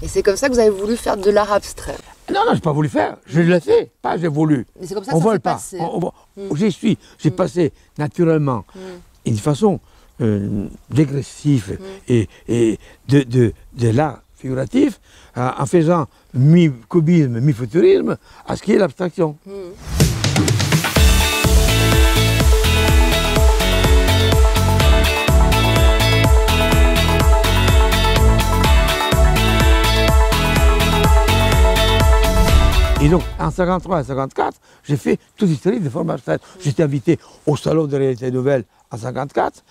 Et c'est comme ça que vous avez voulu faire de l'art abstrait? Non, non, je n'ai pas voulu faire. Je l'ai fait, pas j'ai voulu. Mais c'est comme ça que on ça vole s'est pas. passé. J'y suis. J'ai passé naturellement, d'une façon dégressive et de l'art figuratif, en faisant mi-cubisme, mi-futurisme, à ce qui est l'abstraction. Et donc, en 1953 et 1954, j'ai fait toute une série de formes abstraites. J'étais invité au Salon de réalité nouvelle en 1954,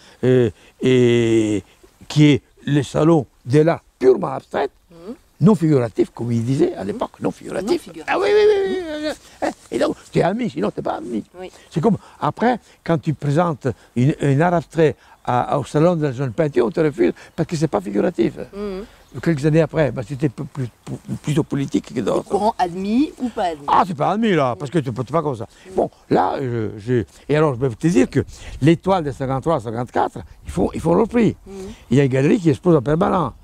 et qui est le salon de l'art purement abstrait, non figuratif, comme il disait à l'époque, non figuratif. Ah oui, oui, oui, oui. Et donc, tu es admis, sinon tu n'es pas admis. Oui. C'est comme, après, quand tu présentes un art abstrait au salon de la jeune peinture, on te refuse parce que ce n'est pas figuratif. Quelques années après, bah, c'était plutôt politique que d'autres. Courant admis ou pas admis? Ah, c'est pas admis là, parce que tu ne peux pas comme ça. Bon, là, et alors je peux te dire que l'étoile de 53-54, ils font leur prix. Il y a une galerie qui expose en permanent,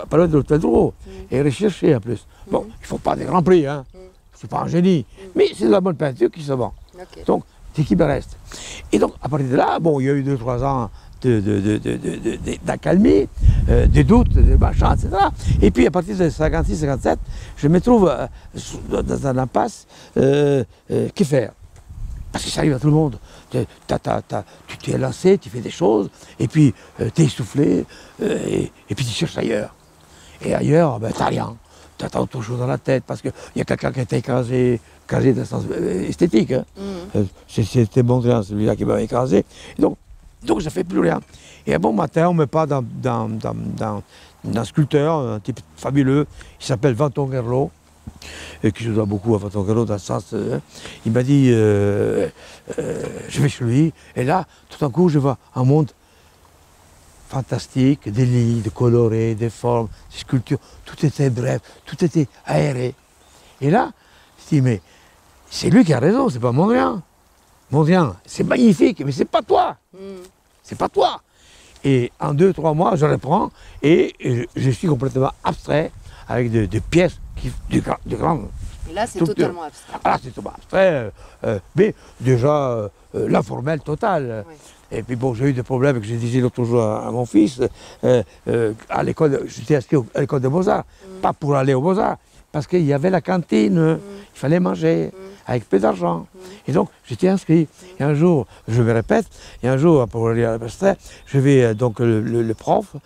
pas loin de l'hôtel Drouot, et recherchée en plus. Bon, ils ne font pas des grands prix, hein. C'est pas un génie, mais c'est de la bonne peinture qui se vend. Okay. Donc, c'est qui me reste. Et donc, à partir de là, bon, il y a eu 2-3 ans d'accalmie, des doutes, des machins, etc. Et puis à partir de 56-57, je me trouve dans un impasse. Que faire? Parce que ça arrive à tout le monde. Tu t'es lancé, tu fais des choses, et puis tu es essoufflé, et puis tu cherches ailleurs. Et ailleurs, ben, tu n'as rien. Tu as autre chose dans la tête, parce qu'il y a quelqu'un qui t'a écrasé dans le sens esthétique. Hein. C'était Mondrian, celui-là qui m'avait écrasé. Donc je ne fais plus rien. Et un bon matin, on me parle d'un sculpteur, un type fabuleux, il s'appelle Vanton Gerlo, qui je dois beaucoup à Vanton Gerlo dans le sens. Il m'a dit, je vais chez lui, et là, tout d'un coup, je vois un monde fantastique, des lignes, des colorés, des formes, des sculptures, tout était bref, tout était aéré. Et là, je dis, mais c'est lui qui a raison, c'est pas Mondrian. Mondrian, c'est magnifique, mais c'est pas toi. C'est pas toi. Et en 2-3 mois, je reprends et je suis complètement abstrait avec des pièces de grand. Et là, c'est totalement abstrait. Ah, c'est totalement abstrait, mais déjà l'informel total. Oui. Et puis bon, j'ai eu des problèmes que j'ai dit l'autre jour à mon fils. À l'école, j'étais inscrit à l'école de Beaux-Arts, pas pour aller aux Beaux-Arts, parce qu'il y avait la cantine, il fallait manger. Avec peu d'argent. Et donc, j'étais inscrit. Et un jour, je me répète, et un jour, pour aller à l'abstrait, je vais donc le prof,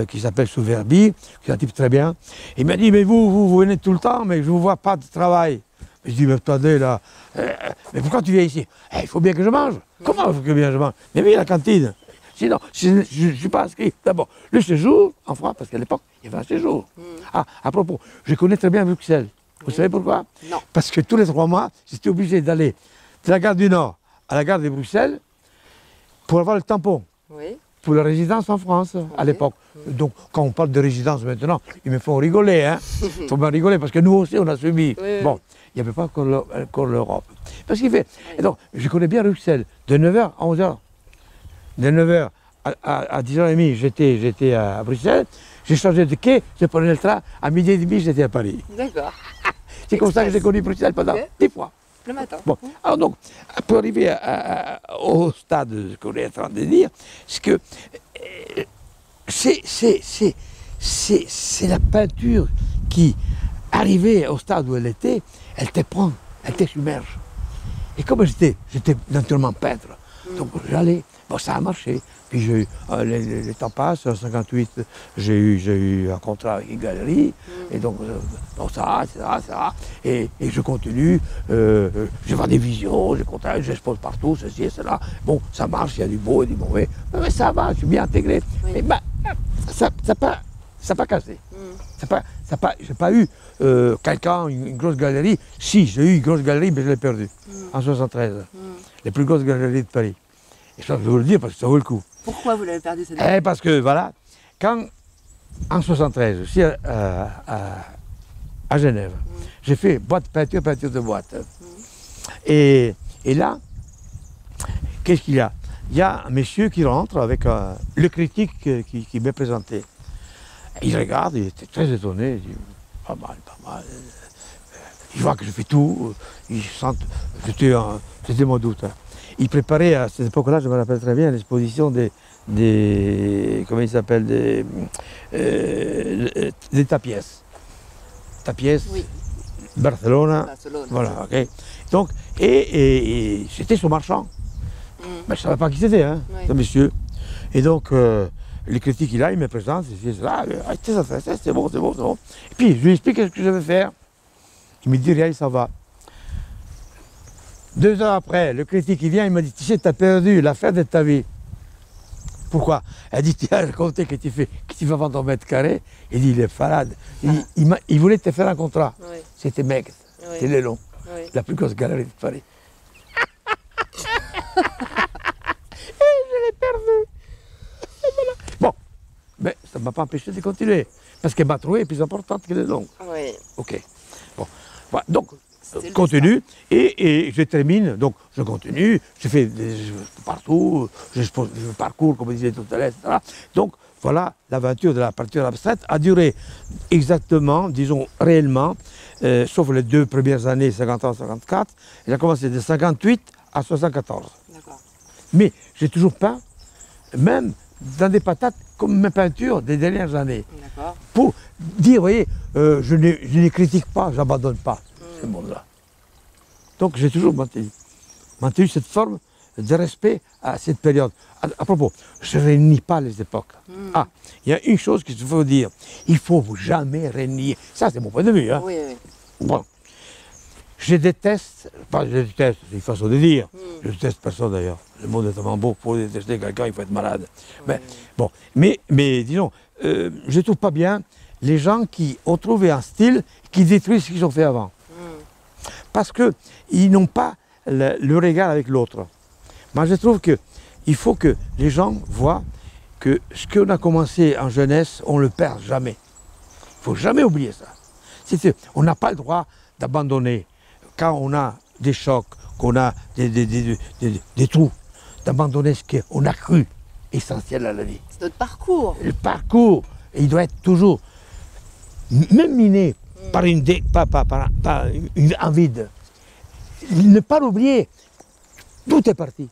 qui s'appelle Souverbi, qui est un type très bien, il m'a dit, mais vous venez tout le temps, mais je ne vous vois pas de travail. Je dis, mais attendez là, mais pourquoi tu viens ici? Il faut bien que je mange. Comment il faut que bien je mange? Mais oui, la cantine. Sinon, je ne suis pas inscrit. D'abord, le séjour, en France, parce qu'à l'époque, il y avait un séjour. Ah, à propos, je connais très bien Bruxelles. Vous savez pourquoi? Non. Parce que tous les 3 mois, j'étais obligé d'aller de la gare du Nord à la gare de Bruxelles pour avoir le tampon. Oui. Pour la résidence en France, à l'époque. Donc, quand on parle de résidence maintenant, ils me font rigoler, hein. Il faut bien rigoler, parce que nous aussi, on a subi. Oui, bon, il n'y avait pas encore l'Europe. Parce qu'il fait... Et donc, je connais bien Bruxelles, de 9h à 11h. De 9h à 10h30, j'étais à Bruxelles. J'ai changé de quai, j'ai pris le train, à 12h30, j'étais à Paris. D'accord. C'est comme ça que j'ai connu Bruxelles pendant 10 fois. Le matin. Bon, alors donc, pour arriver au stade de ce qu'on est en train de dire, c'est que c'est la peinture qui, arrivée au stade où elle était, elle te prend, elle te submerge. Et comme j'étais naturellement peintre, donc j'allais, bon ça a marché. Puis les temps passent, en 1958, j'ai eu un contrat avec une galerie, et donc ça, et je continue, je vends des visions, j'expose partout, ceci et cela. Bon, ça marche, il y a du beau et du mauvais, mais ça va, je suis bien intégré. Oui. Mais bah, ça n'a pas cassé. J'ai pas eu quelqu'un, une grosse galerie. Si, j'ai eu une grosse galerie, mais je l'ai perdue, en 1973. Les plus grosses galeries de Paris. Et ça, je veux le dire parce que ça vaut le coup. Pourquoi vous l'avez perdu cette galerie? Parce que, voilà, quand, en 1973, je suis à Genève, j'ai fait peinture de boîte. Et là, qu'est-ce qu'il y a? Il y a un monsieur qui rentre avec le critique qui m'est présenté. Il regarde, il était très étonné, il dit, Pas mal, pas mal. Ils voient que je fais tout, ils sentent, c'était mois d'août. Hein. Ils préparaient à cette époque-là, je me rappelle très bien, l'exposition comment il s'appelle, des tapies. Tapies, Oui. Barcelone, Barcelone. voilà, ok. Donc, et c'était son marchand. Mm. Ben, je ne savais pas qui c'était, hein, Oui. ce monsieur. Et donc, les critiques, il me présente, il dit, ah, c'est bon, c'est bon, c'est bon. Et puis, je lui explique ce que je vais faire. Il me dit, rien, ça va. 2 ans après, le critique, il vient, il me dit, tu sais, tu as perdu l'affaire de ta vie. Pourquoi? Elle dit, tu as raconté que tu vas vendre ton mètre carré. Il dit, il est malade. Il voulait te faire un contrat. Oui. C'était maigre, Oui. c'était long. Oui. La plus grosse galerie de Paris. Et je l'ai perdu. Et voilà. Bon, mais ça ne m'a pas empêché de continuer. Parce que ma trouée est plus importante que les longues. Oui. Ok. Bon, voilà. Donc, C'était le continue et je termine. Donc, je continue. Je fais partout. Je parcours, comme je disais tout à l'heure, etc. Donc, voilà, l'aventure de la peinture abstraite a duré exactement, disons réellement, sauf les 2 premières années, 53-54. Elle a commencé de 58 à 74. D'accord. Mais j'ai toujours peint, même dans des patates, comme mes peintures des dernières années. D'accord. Pour dire, vous voyez, je ne les critique pas, je n'abandonne pas ce monde-là. Donc j'ai toujours maintenu cette forme de respect à cette période. À propos, je ne réunis pas les époques. Ah, il y a une chose qu'il faut dire, il ne faut jamais renier. Ça, c'est mon point de vue. Hein. Oui, oui. Bon. Je déteste, pas je déteste, c'est une façon de dire. Je déteste personne d'ailleurs. Le monde est tellement beau pour détester quelqu'un, il faut être malade. Mais, bon, mais disons, je ne trouve pas bien les gens qui ont trouvé un style qui détruit ce qu'ils ont fait avant. Parce qu'ils n'ont pas le regard avec l'autre. Moi, je trouve qu'il faut que les gens voient que ce qu'on a commencé en jeunesse, on ne le perd jamais. Il ne faut jamais oublier ça. On n'a pas le droit d'abandonner. Quand on a des chocs, qu'on a des trous, d'abandonner ce qu'on a cru essentiel à la vie. C'est notre parcours. Le parcours, il doit être toujours, même miné par un vide. Ne pas l'oublier. Tout est parti.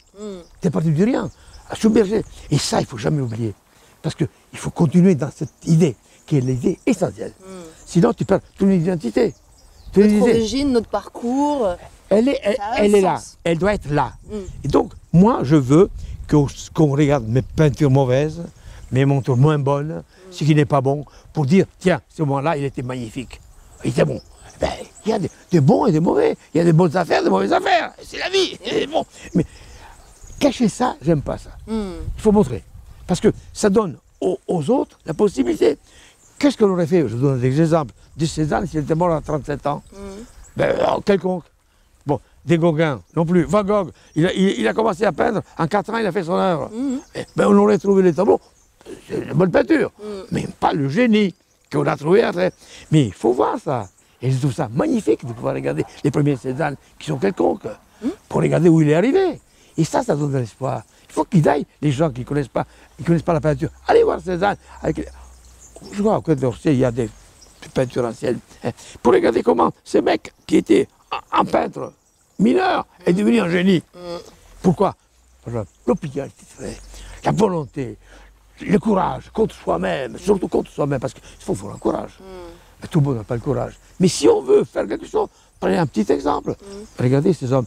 C'est parti du rien. À Schumberger. Et ça, il ne faut jamais oublier. Parce qu'il faut continuer dans cette idée, qui est l'idée essentielle. Sinon, tu perds toute identité. Notre origine, notre parcours. Elle est là. Elle doit être là. Et donc, moi, je veux qu'on regarde mes peintures mauvaises, mes montres moins bonnes, ce qui n'est pas bon, pour dire, tiens, ce moment-là, il était magnifique. Il était bon. Ben, il y a des bons et des mauvais. Il y a des bonnes affaires, des mauvaises affaires. C'est la vie. Bon. Mais cacher ça, j'aime pas ça. Il faut montrer. Parce que ça donne aux autres la possibilité. Qu'est-ce qu'on aurait fait? Je vous donne des exemples. De Cézanne, s'il était mort à 37 ans, ben, quelconque. Bon, des Gauguin, non plus. Van Gogh, il a commencé à peindre, en 4 ans, il a fait son œuvre. Ben, on aurait trouvé les tableaux, c'est une bonne peinture, mais pas le génie qu'on a trouvé après. Mais il faut voir ça. Et je trouve ça magnifique de pouvoir regarder les premiers Cézanne qui sont quelconques, pour regarder où il est arrivé. Et ça donne de l'espoir. Il faut qu'ils aillent, les gens qui ne connaissent pas la peinture. Allez voir Cézanne. Je crois qu'au d'Orsay, il y a des peintures anciennes. Pour regarder comment ce mec qui était un peintre mineur est devenu un génie. Pourquoi? L'opinion, la volonté, le courage contre soi-même, surtout contre soi-même, parce qu'il faut avoir un courage. Mais tout le monde n'a pas le courage. Mais si on veut faire quelque chose, prenez un petit exemple. Regardez ces hommes.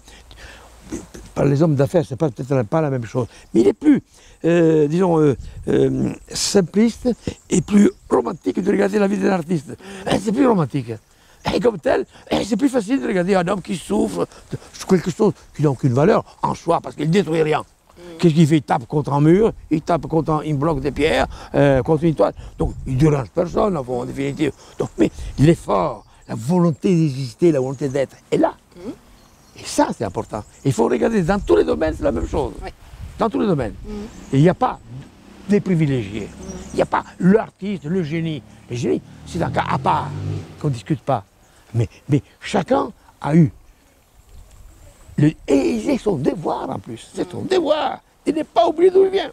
Par les hommes d'affaires, c'est peut-être pas la même chose. Mais il est plus, disons, simpliste et plus romantique de regarder la vie d'un artiste. C'est plus romantique. Et comme tel, c'est plus facile de regarder un homme qui souffre de quelque chose qui n'a aucune valeur en soi, parce qu'il ne détruit rien. Qu'est-ce qu'il fait? Il tape contre un mur, il tape contre un bloc de pierre, contre une toile. Donc il ne dérange personne, en définitive. Donc, mais l'effort, la volonté d'exister, la volonté d'être est là. Et ça, c'est important. Il faut regarder dans tous les domaines, c'est la même chose. Oui. Dans tous les domaines. Et il n'y a pas des privilégiés. Il n'y a pas l'artiste, le génie. Le génie, c'est un cas à part, qu'on ne discute pas. Mais chacun a eu. Et c'est son devoir en plus. C'est son devoir. Il n'est pas oublié d'où il vient.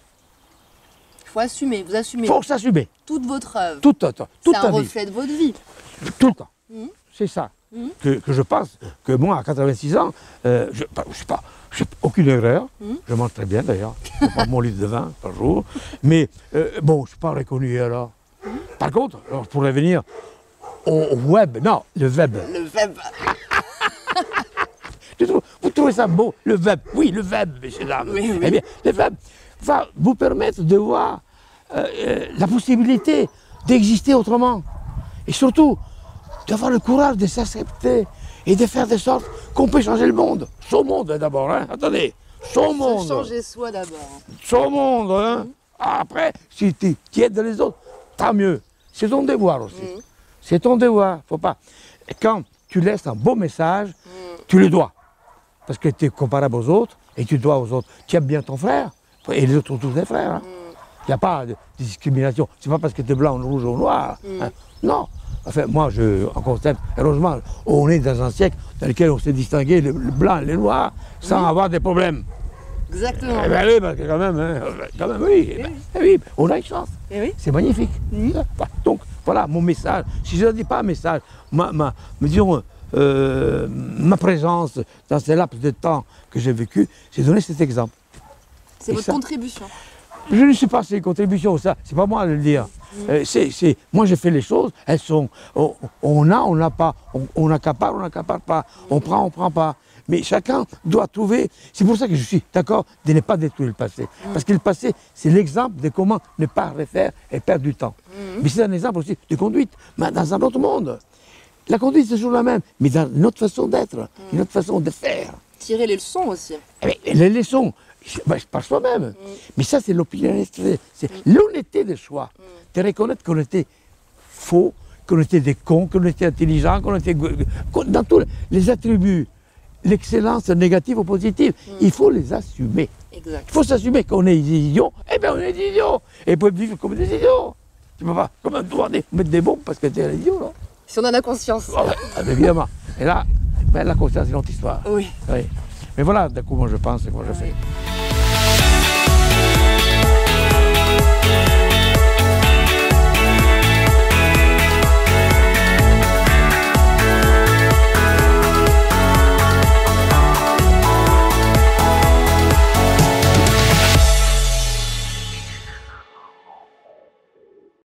Il faut assumer, vous assumez Il faut s'assumer. toute votre œuvre. Toute C'est un ta vie. reflet de votre vie. Tout le temps. Mhm. C'est ça. Mhm. Que je pense que moi, à 86 ans, je n'ai aucune erreur. Je mange très bien d'ailleurs. Je prends mon litre de vin par jour. Mais bon, je ne suis pas reconnu alors. Par contre, alors, je pourrais venir au web. Non, le web. Le web. Vous trouvez ça beau, le web? Oui, le web, messieurs dames. Oui, oui. Eh bien, le web va vous permettre de voir la possibilité d'exister autrement. Et surtout, d'avoir le courage de s'accepter et de faire de sorte qu'on peut changer le monde. Son monde d'abord, hein. Attendez. Son monde. Se changer soi d'abord. Son monde, hein. Après, si tu aides les autres, tant mieux. C'est ton devoir aussi. C'est ton devoir. Faut pas. Et quand tu laisses un beau message, tu le dois. Parce que tu es comparable aux autres et tu dois aux autres. Tu aimes bien ton frère et les autres sont tous des frères. Hein. Il n'y a pas de discrimination. C'est pas parce que tu es blanc, rouge ou noir. Hein. Non. Enfin, moi, je constate, heureusement, on est dans un siècle dans lequel on s'est distingué le blanc et le noir sans avoir des problèmes. Exactement. Eh bien oui, parce que quand même, hein, oui, oui, on a une chance. Eh oui. C'est magnifique. Donc, voilà mon message. Si je ne dis pas un message, disons, ma présence dans ces laps de temps que j'ai vécu, c'est donner cet exemple. C'est votre contribution. Je ne sais pas si c'est une contribution, ça, c'est pas moi de le dire. Moi j'ai fait les choses, elles sont, on n'a pas, on n'accapare pas, on prend pas. Mais chacun doit trouver, c'est pour ça que je suis d'accord de ne pas détruire le passé. Parce que le passé, c'est l'exemple de comment ne pas refaire et perdre du temps. Mais c'est un exemple aussi de conduite, mais dans un autre monde. La conduite, c'est toujours la même, mais dans une autre façon d'être, une autre façon de faire. Tirer les leçons aussi. Les leçons, par soi-même. Mais ça, c'est l'opiniâtreté, c'est l'honnêteté de choix. De reconnaître qu'on était faux, qu'on était des cons, qu'on était intelligents, qu'on était... Dans tous les attributs, l'excellence négative ou positive, il faut les assumer. Exact. Il faut s'assumer qu'on est des idiots, eh bien on est des idiots. Et on peut vivre comme des idiots. Tu ne peux pas comme mettre des bombes parce que tu es un idiot, là. Si on en a conscience. Oh, évidemment. Et là, la conscience, c'est une autre histoire. Oui. Oui. Mais voilà de comment je pense et comment je fais.